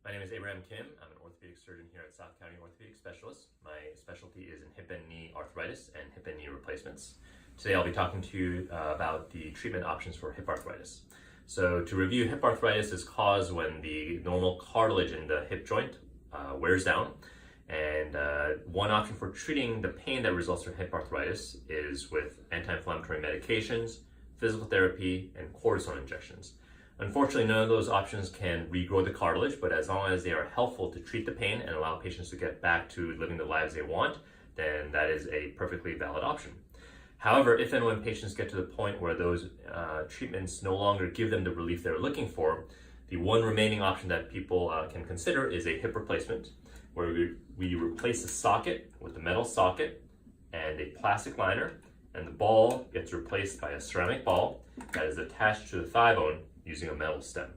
My name is Abraham Kim. I'm an orthopedic surgeon here at South County Orthopedic Specialist. My specialty is in hip and knee arthritis and hip and knee replacements. Today I'll be talking to you about the treatment options for hip arthritis. So to review, hip arthritis is caused when the normal cartilage in the hip joint wears down. And one option for treating the pain that results from hip arthritis is with anti-inflammatory medications, physical therapy, and cortisone injections. Unfortunately, none of those options can regrow the cartilage, but as long as they are helpful to treat the pain and allow patients to get back to living the lives they want, then that is a perfectly valid option. However, if and when patients get to the point where those treatments no longer give them the relief they're looking for, the one remaining option that people can consider is a hip replacement, where we replace the socket with a metal socket and a plastic liner, and the ball gets replaced by a ceramic ball that is attached to the thigh bone using a metal stem.